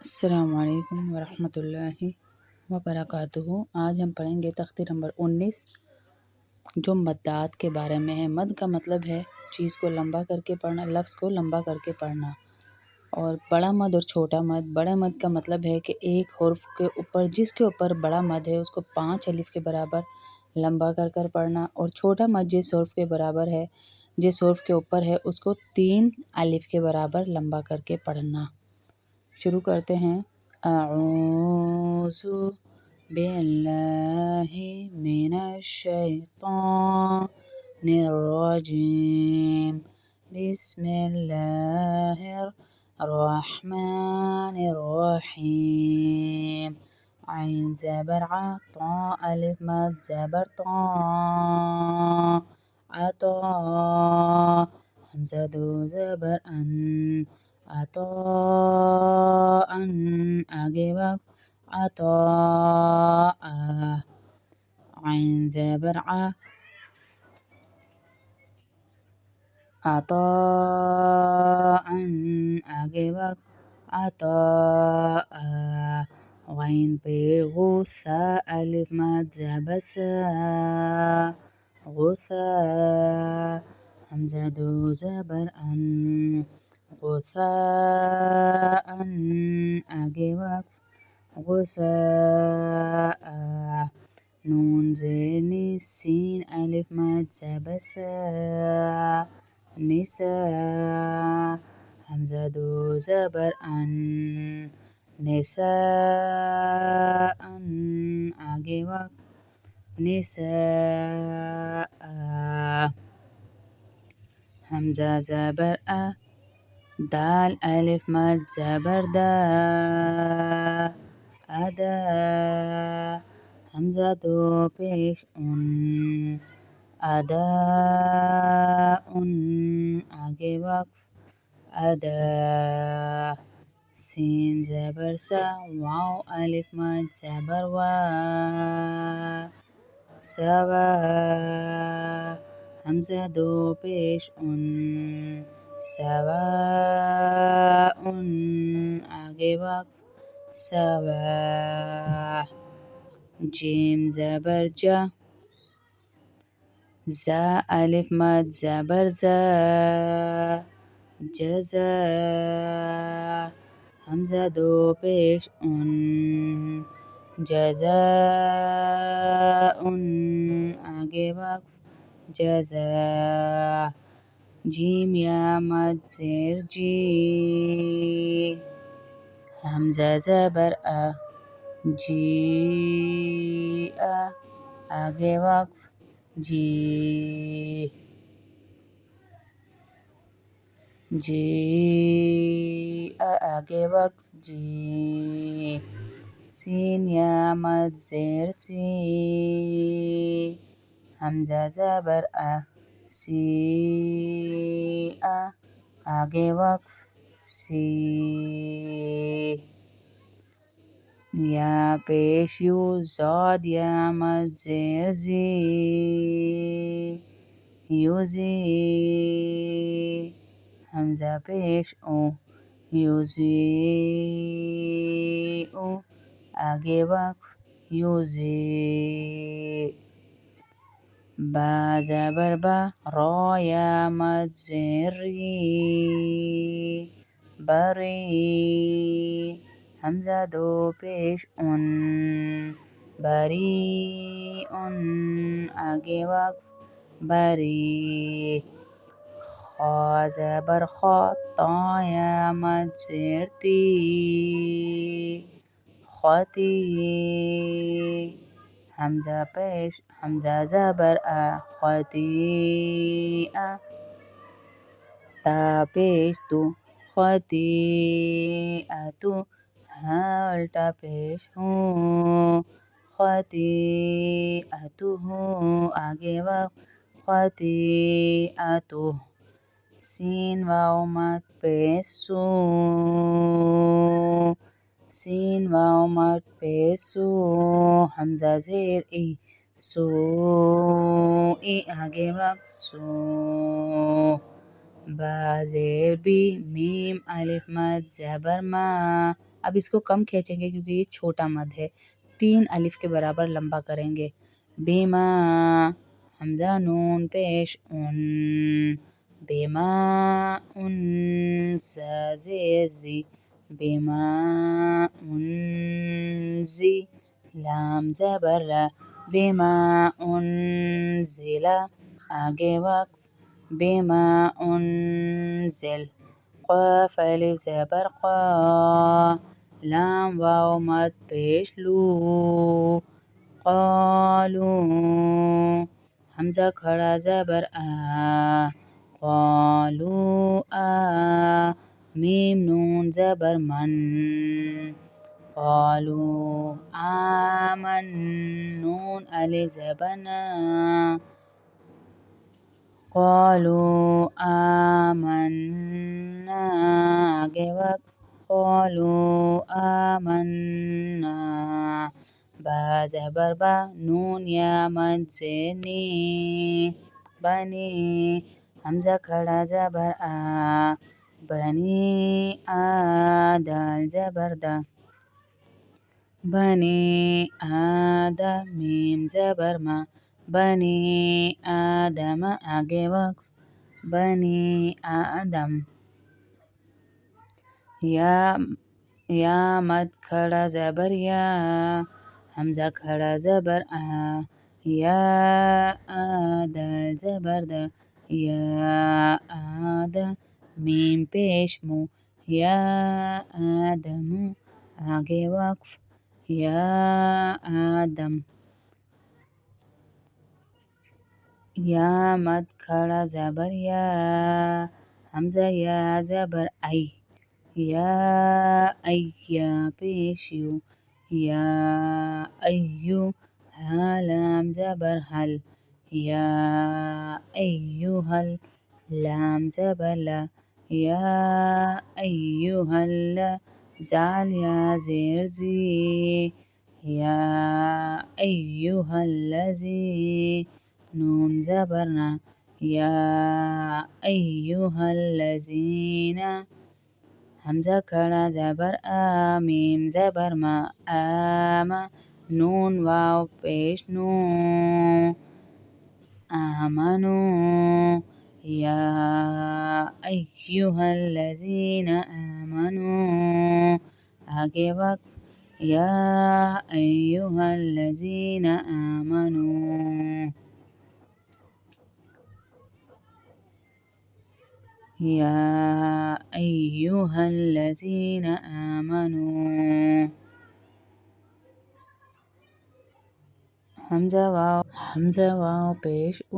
अस्सलामुअलैकुम वरहमतुल्लाहि वबरकातुहू। आज हम पढ़ेंगे तख्ती नंबर 19 जो मद्दात के बारे में है। मद का मतलब है चीज़ को लंबा करके पढ़ना, लफ्ज़ को लंबा करके पढ़ना। और बड़ा मद और छोटा मद। बड़ा मद का मतलब है कि एक हुर्फ के ऊपर जिसके ऊपर बड़ा मद है उसको 5 अलिफ के बराबर लंबा कर कर पढ़ना, और छोटा मद जिस हुर्फ के बराबर है, जिस हुर्फ के ऊपर है, उसको 3 अलिफ के बराबर लंबा करके पढ़ना। शुरू करते हैं। अऊज़ु बिल्लाहि मिनश्शैतानिर रजीम। बिस्मिल्लाहिर रहमानिर रहीम। आइन ज़बर आ, ता अलिफ मद ज़बर ता, अता। हमज़ा दो ज़बर अन, अताअन। आगे वक़्फ़ अताअ। आइन ज़बर आ, अताअन। आगे वक़्फ़ अताअ। गैन पे गु, सा अलिफ मद ज़बर सा, गुसा। हमज़ा दो ज़बर अन, गुसाअन। आगे वक़्फ़ गुसाअ। नून ज़ेर नी, सीन अलिफ मद ज़बर सा, निसा। हमज़ा दो ज़बर अन, निसाअन। आगे वक़्फ़ निसाअ। हमज़ा ज़बर अ, दाल अलिफ मद ज़बर दा, अदा। हमज़ा दो पेश उन, अदाउन। आगे वक़्फ़ अदा। सीन ज़बर सा, वाव अलिफ मद ज़बर वा, सवा। हमज़ा दो पेश उन, सवाउन। आगे वक़्फ़ सवा। जीम ज़बर जा, ज़ा अलिफ मद ज़बर ज़ा, जज़ा। हमज़ा दो पेश उन, जज़ाउन। आगे वक़्फ़ जज़ा। जीम या मद ज़ेर जी, हमज़ा ज़बर अ, जीअ। आगे वक़्फ़ जी, जीअ। आगे वक़्फ़ जी। सीन या मद ज़ेर सी, हमज़ा ज़बर अ, सीअ। आगे वक़्फ़ सी। या पेश यू, ज़ाद या मद ज़ेर ज़ी, युज़ी। हमज़ा पेश ओ, युज़ीउ। आगे वक़्फ़ युज़ी। बा ज़बर बा, रा या मद ज़ेर री, बरी। हमज़ा दो पेश उन, बरीउन। आगे वक़्फ़ बरी। खा ज़बर खा, ता या मद ज़ेर ती, ख़ती। हमज़ा ज़बर अ, ख़तीअ। ता पेश तु, ख़तीअतु। हाँ उल्टा पेश हूँ, ख़तीअतुहु। आगे वक़्फ़ ख़तीअतुह। सीन वाव मद पेश सू, सीन वाव मद पेश सू। हमज़ा ज़ेर ई, सूई। आगे वक़्फ़ सू। बा ज़ेर बी, मीम अलिफ मद ज़बर मा, अब इसको कम खींचेंगे क्योंकि ये छोटा मद है। 3 अलिफ के बराबर लंबा करेंगे। बेमा, हमजा नून पेश उन, बेमा उन, जी, बेमा उन जी, लाम ज़बर ला, बेमा उन जिला, आगे वक्फ, बेमा उन जिल, क़ाफ अलिफ ज़बर क़ा, लाम वाव मद पेश लू, क़ालू, हमजा खड़ा ज़बर आ, क़ालू आ, मीम नून ज़बर मन, क़ालू आमन, नून अलिफ ज़बर ना, क़ालू आमन्ना, आगे वक्त, क़ालू आमन्ना, बा ज़बर बा, नून या मद से नी, बनी, हमजा खड़ा ज़बर आ, बनी आ, दाल ज़बर दा, बनी आदा, मीम ज़बर मा, बनी आदम, आगे वक्फ, बनी आदम, या मद खड़ा ज़बर या, हमजा खड़ा ज़बर आ, या दाल ज़बर दा, या आदा, मीम पेश मु, या आदमु, आगे वक्फ, या आदम, या मद खड़ा ज़बर या, हमजा या ज़बर आई, या अय्या पेश यू, या अय्यू, हा लाम ज़बर हल, या अय्युहल, लाम ज़बर ला, या अय्युहल, ज़ाल या ज़ेर ज़ी, या अय्युहल्लज़ी, नून ज़बर ना, या अय्युहल्लज़ीना, हमजा खड़ा ज़बर आ, मीम ज़बर मा, आमा, नून वाव पेश नू, आमनू, या अय्युहल्लज़ीना आमनू, आगे वक्फ, या अय्युहल्लज़ीना आमनू, या अय्युहल्लज़ीना आमनू, हमजा वाव पेश ऊ,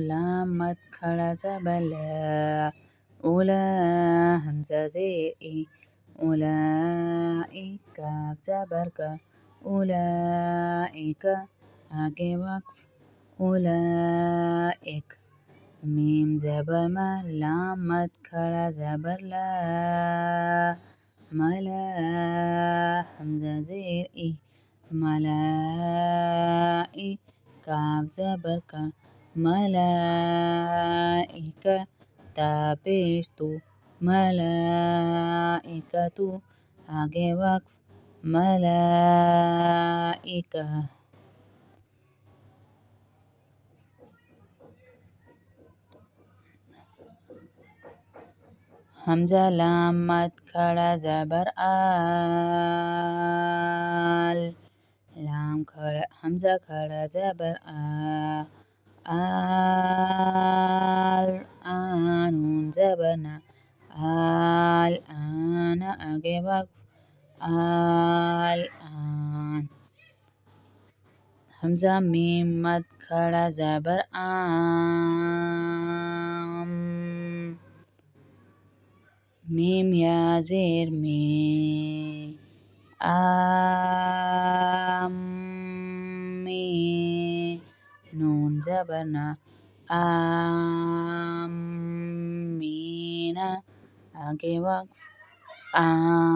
लाम मद खड़ा ज़बर ला, उला, हमजा ज़ेर ई, उलाई, काफ ज़बर का, उलाइका, आगे वक्फ, उलाइक, मीम ज़बर मा, लाम मद खड़ा ज़बर ला, मला, हमजा ज़ेर ई, मलाई, काफ ज़बर का, मलाइका, ता पेश तू, मलाइकतु, आगे वक्फ, मलाइका, हमजा लाम मद खड़ा ज़बर आल, लाम खड़ा, हमजा खड़ा ज़बर आ, आल, आनून ज़बर ना, आल आना, आगे वक्फ, आल आन, हमजा मीम मद खड़ा ज़बर आम, मीम या ज़ेर में, आमी, नून ज़बर ना, आमीना, आगे वक्फ, आमीन,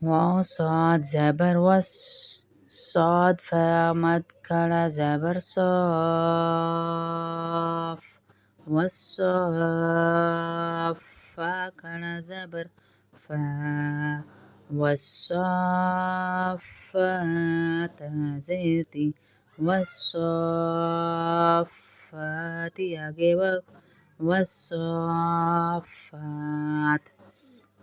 वाव साद ज़बर वस, साद फा मद खड़ा ज़बर सौफ, वस्सौफ। फा खड़ा ज़बर फा वस्साफ़ात ज़ेरती वस्साफ़ाती आगे वक़्फ़ वस्साफ़ात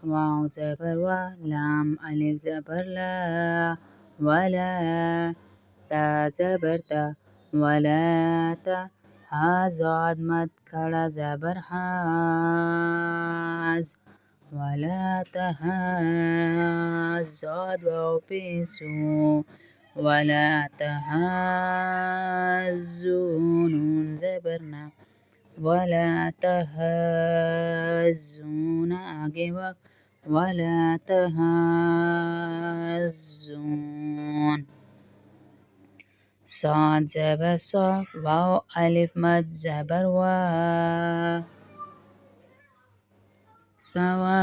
वाव ज़बर वा लाम अलिफ ज़बर ला वला ता ज़बर ता वला ता हा ज़ाद मद खड़ा ज़बर हाज़ वला तहाज़ ज़ाद वाव पेशो वला तहाज़्ज़ू नून ज़बर ना वला तहाज़्ज़ून आगे वक़्फ़ वला तहाज़्ज़ून साद ज़बर सा वाव अलिफ मद ज़बर वा सवा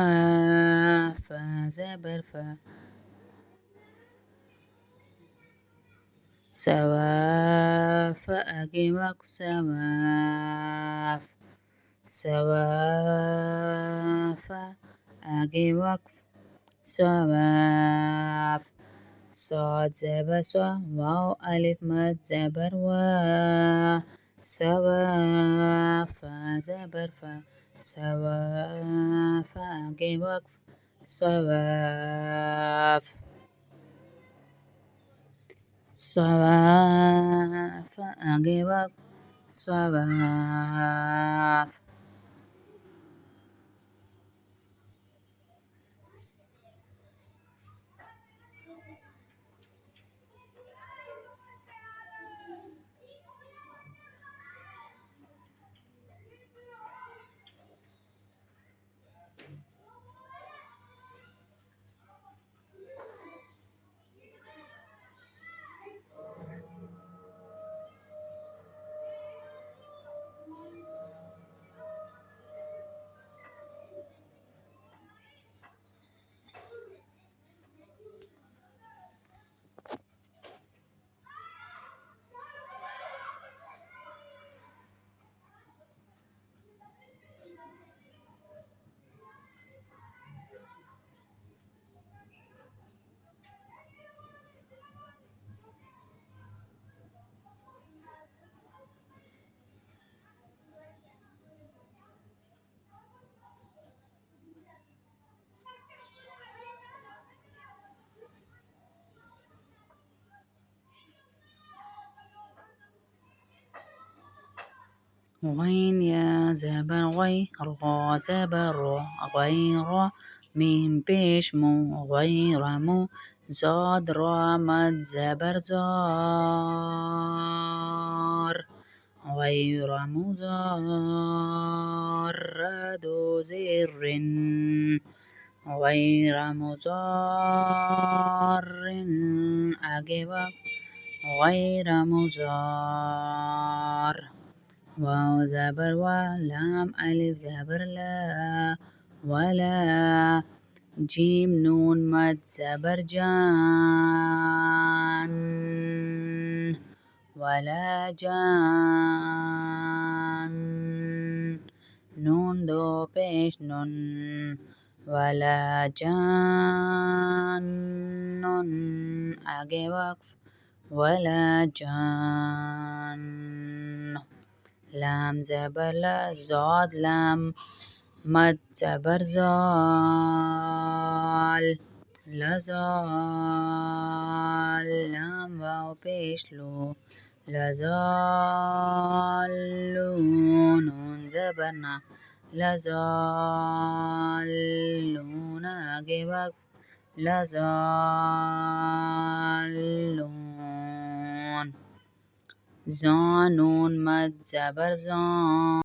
फा ज़बर फा सवाफ़ आगे वक़्फ़ सवाफ़ सवाफ़ आगे वक़्फ़ सवाफ़ साद ज़बर सा वाव अलिफ मद ज़बर वा सवाफ़ ज़बर फा सवाफ़ आगे वक़्फ़ सवाफ़ सवाफ़ आगे वक़्फ़ सवाफ़ غين يا زبر غي را زبر را غير ميم بيش مو غير مو زاد را مد زبر زار غير مزار دو زر غير مزار आगे वक़्फ़ غير مزار वाव ज़बर वा लाम अलिफ ज़बर ला वला जीम नून मद ज़बर जान वला जान नून दो पेश नून वला जान नून आगे वक़्फ़ वला जान लाम ज़बर ला ज़ाद लाम मद ज़बर ज़ाल लज़ाल लाम वाव पेश लो लज़ालू नून ज़बर ना लज़ालून आगे वक़्फ़ लज़ालून ज़ा नून मद ज़बर ज़ा